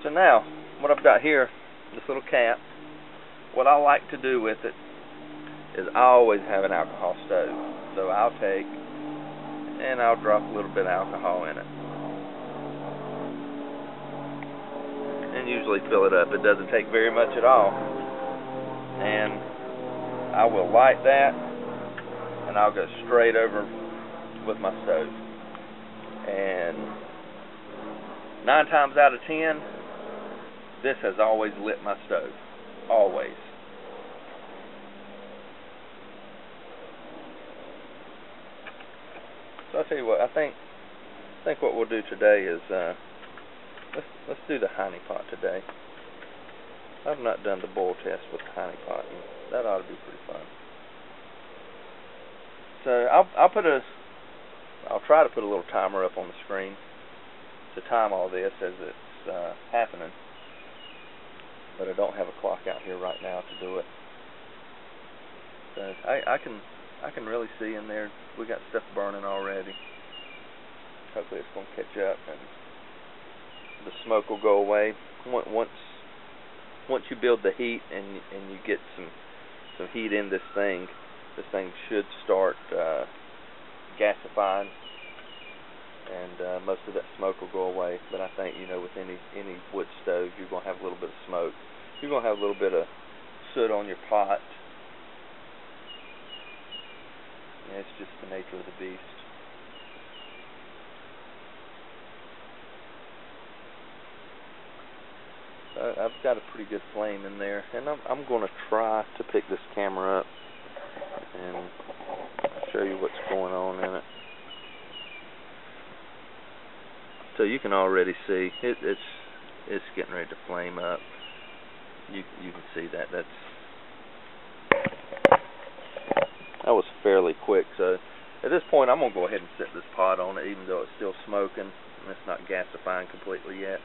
So now, what I've got here, this little cap, what I like to do with it is I always have an alcohol stove. So I'll take and I'll drop a little bit of alcohol in it. And usually fill it up. It doesn't take very much at all. And I will light that and I'll go straight over with my stove. And 9 times out of 10, this has always lit my stove. Always. So I'll tell you what, I think what we'll do today is let's do the honey pot today. I've not done the boil test with the honey pot, and that ought to be pretty fun. So I'll try to put a little timer up on the screen to time all this as it's happening, but I don't have a clock out here right now to do it. So I can really see in there we got stuff burning already. Hopefully it's going to catch up and the smoke will go away. Once you build the heat and you get some heat in this thing should start gasifying, and most of that smoke will go away. But I think, you know, with any wood stove, you're going to have a little bit of smoke. You're going to have a little bit of soot on your pot. Yeah, it's just the nature of the beast. I've got a pretty good flame in there, and I'm going to try to pick this camera up and show you what's going on in it. So you can already see it's getting ready to flame up. You can see that was fairly quick. So at this point, I'm gonna go ahead and set this pot on it, even though it's still smoking and it's not gasifying completely yet.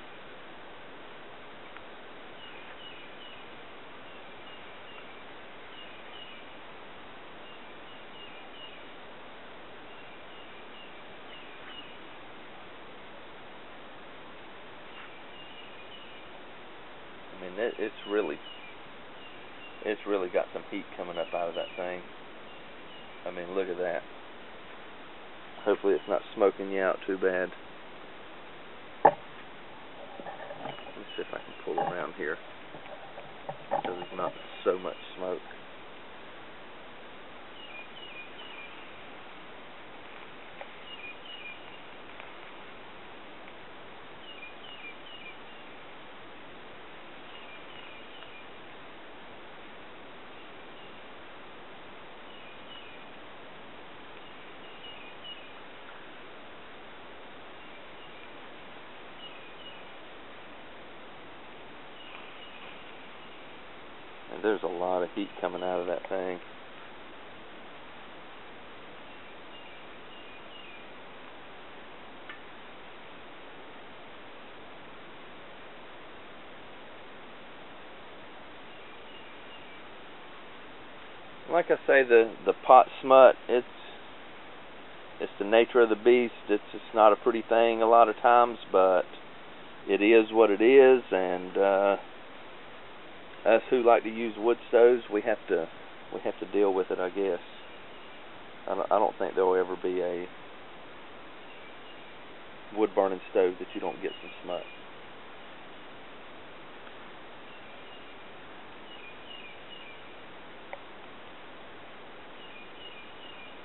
I mean, it's really got some heat coming up out of that thing. I mean, look at that. Hopefully it's not smoking you out too bad. Let me see if I can pull around here, because there's not so much smoke. And there's a lot of heat coming out of that thing. Like I say, the pot smut, it's the nature of the beast. It's not a pretty thing a lot of times, but it is what it is, and us who like to use wood stoves, we have to deal with it, I guess. I don't think there will ever be a wood burning stove that you don't get some smut.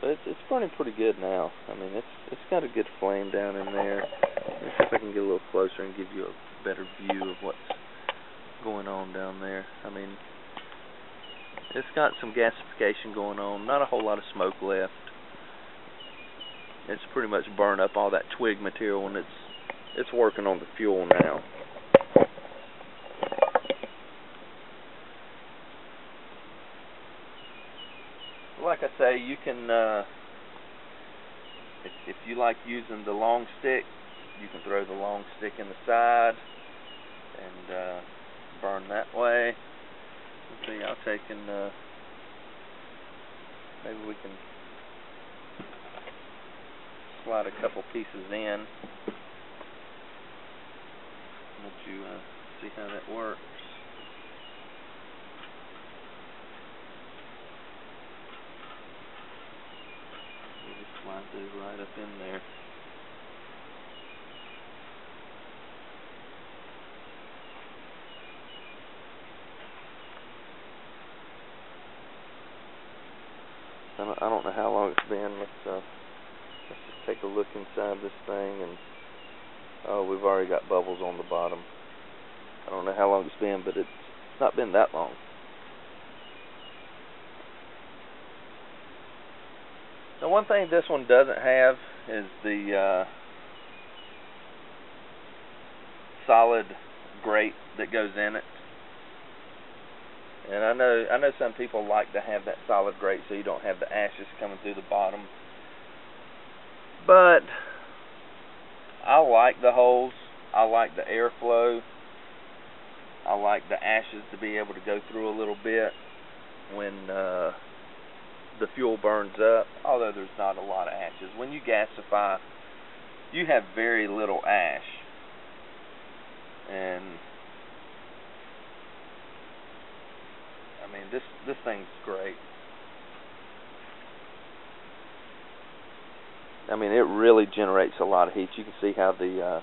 But it's burning pretty good now. I mean, it's got a good flame down in there. Let me see if I can get a little closer and give you a better view of what's going on down there. I mean, it's got some gasification going on, not a whole lot of smoke left. It's pretty much burned up all that twig material, and it's working on the fuel now. Like I say, you can if you like using the long stick, you can throw the long stick in the side and burn that way. Let's see, I'll take and maybe we can slide a couple pieces in. Let you see how that works. You just slide those right up in there. I don't know how long it's been. Let's just take a look inside this thing, and oh, we've already got bubbles on the bottom. I don't know how long it's been, but it's not been that long. Now, one thing this one doesn't have is the solid grate that goes in it. And I know some people like to have that solid grate so you don't have the ashes coming through the bottom. But I like the holes. I like the airflow. I like the ashes to be able to go through a little bit when the fuel burns up, although there's not a lot of ashes. When you gasify, you have very little ash. And I mean, this thing's great. I mean, it really generates a lot of heat. You can see how the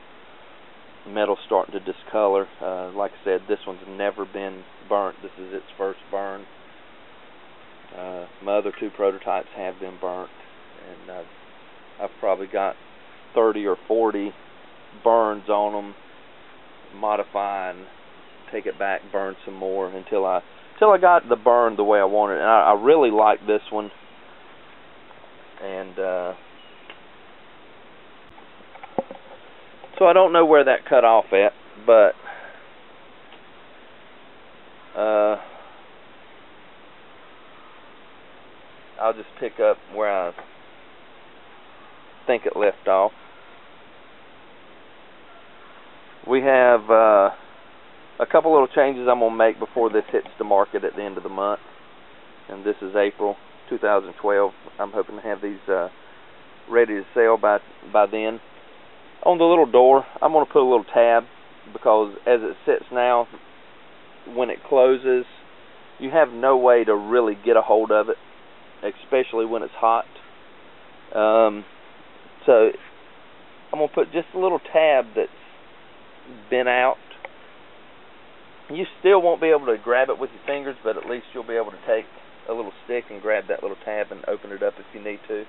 metal's starting to discolor. Like I said, this one's never been burnt. This is its first burn. My other two prototypes have been burnt, and I've probably got 30 or 40 burns on them. Modify and take it back, burn some more until I got the burn the way I wanted. And I really like this one. And so I don't know where that cut off at, but I'll just pick up where I think it left off. We have a couple little changes I'm going to make before this hits the market at the end of the month. And this is April 2012. I'm hoping to have these ready to sell by then. On the little door, I'm going to put a little tab, because as it sits now, when it closes, you have no way to really get a hold of it, especially when it's hot. So I'm going to put just a little tab that's bent out. You still won't be able to grab it with your fingers, but at least you'll be able to take a little stick and grab that little tab and open it up if you need to.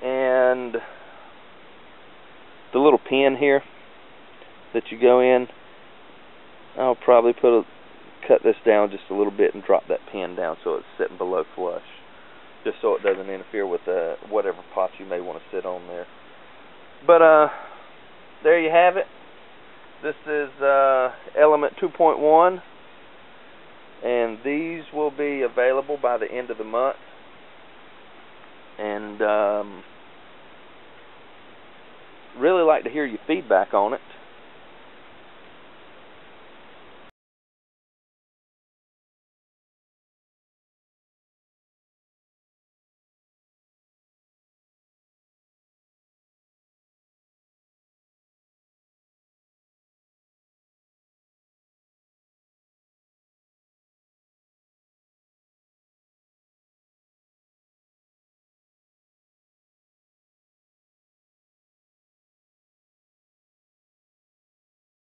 And the little pin here that you go in, I'll probably cut this down just a little bit and drop that pin down so it's sitting below flush, just so it doesn't interfere with whatever pot you may want to sit on there. But there you have it. This is Element 2.1, and these will be available by the end of the month. And really like to hear your feedback on it.